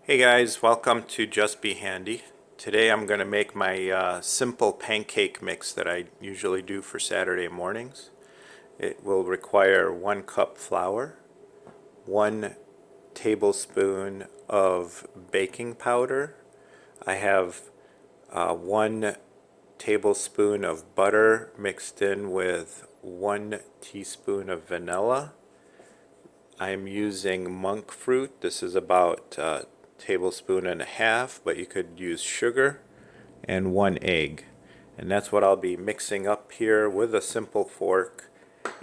Hey guys, welcome to Just Be Handy. Today I'm going to make my simple pancake mix that I usually do for Saturday mornings. It will require 1 cup flour, 1 tablespoon of baking powder. I have 1 tablespoon of butter mixed in with 1 teaspoon of vanilla. I'm using monk fruit. This is about tablespoon and a half, but you could use sugar, and 1 egg. And that's what I'll be mixing up here with a simple fork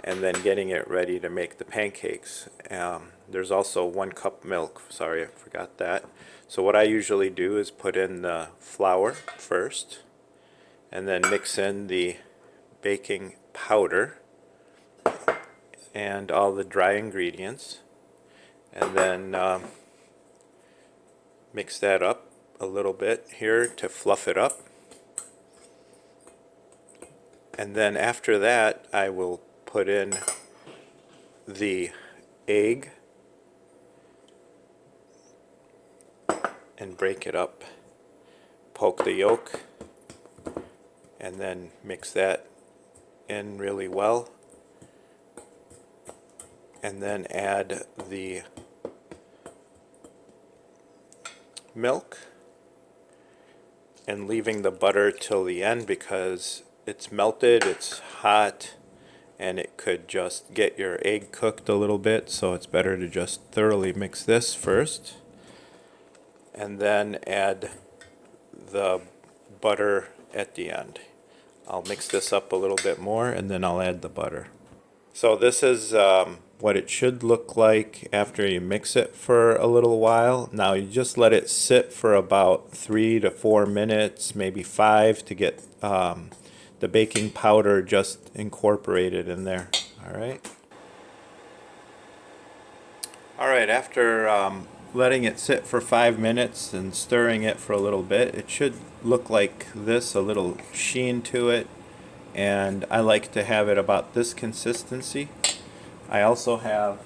and then getting it ready to make the pancakes. There's also 1 cup milk. Sorry, I forgot that. So what I usually do is put in the flour first and then mix in the baking powder and all the dry ingredients, and then mix that up a little bit here to fluff it up. And then after that I will put in the egg and break it up, poke the yolk, and then mix that in really well, and then add the milk and leaving the butter till the end because it's melted, it's hot, and it could just get your egg cooked a little bit, so it's better to just thoroughly mix this first and then add the butter at the end. I'll mix this up a little bit more and then I'll add the butter. So this is what it should look like after you mix it for a little while. Now you just let it sit for about 3 to 4 minutes, maybe 5, to get the baking powder just incorporated in there. Alright, after letting it sit for 5 minutes and stirring it for a little bit, it should look like this, a little sheen to it, and I like to have it about this consistency. I also have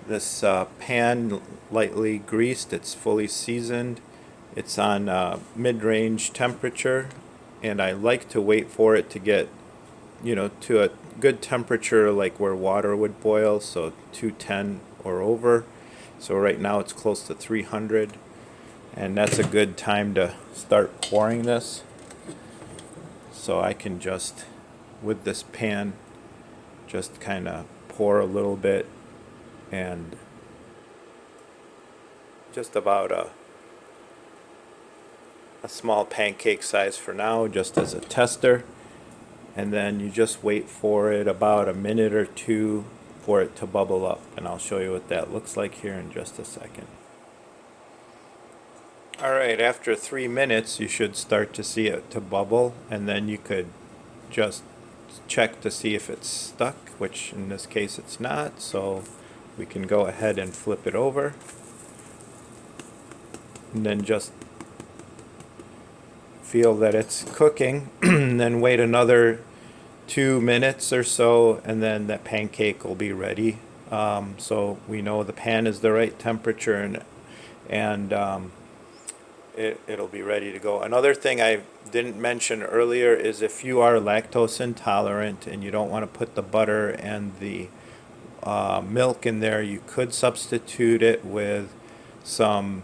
this pan lightly greased. It's fully seasoned. It's on mid-range temperature, and I like to wait for it to get, to a good temperature, like where water would boil, so 210 or over. So right now it's close to 300, and that's a good time to start pouring this. So I can just, with this pan, just kind of pour a little bit, and just about a small pancake size for now, just as a tester. And then you just wait for it about a minute or two for it to bubble up, and I'll show you what that looks like here in just a second. Alright, after 3 minutes you should start to see it to bubble, and then you could just check to see if it's stuck, which in this case it's not, so we can go ahead and flip it over, and then just feel that it's cooking and then wait another 2 minutes or so, and then that pancake will be ready. So we know the pan is the right temperature, and it'll be ready to go. Another thing I didn't mention earlier is if you are lactose intolerant and you don't want to put the butter and the milk in there, you could substitute it with some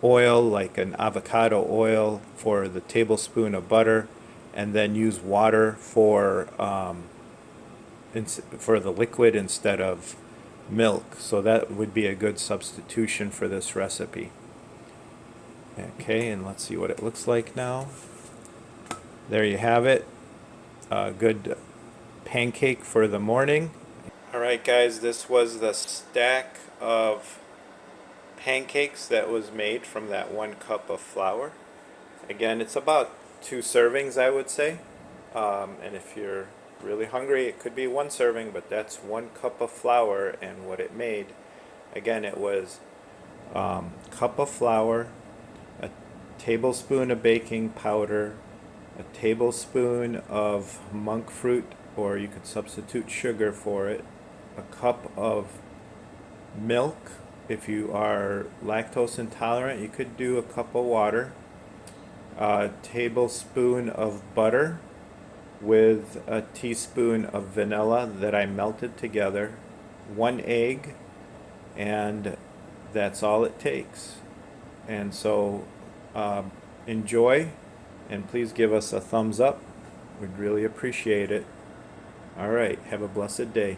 oil, like an avocado oil, for the tablespoon of butter, and then use water for the liquid instead of milk. So that would be a good substitution for this recipe. Okay, and let's see what it looks like now. There you have it. A good pancake for the morning. Alright guys, this was the stack of pancakes that was made from that 1 cup of flour. Again, it's about 2 servings, I would say. And if you're really hungry, it could be 1 serving, but that's 1 cup of flour, and what it made, again, it was cup of flour, a tablespoon of baking powder, a tablespoon of monk fruit, or you could substitute sugar for it, a cup of milk, If you are lactose intolerant, you could do a cup of water, a tablespoon of butter with a teaspoon of vanilla that I melted together, 1 egg, and that's all it takes. And so enjoy, and please give us a thumbs up. We'd really appreciate it. All right, have a blessed day.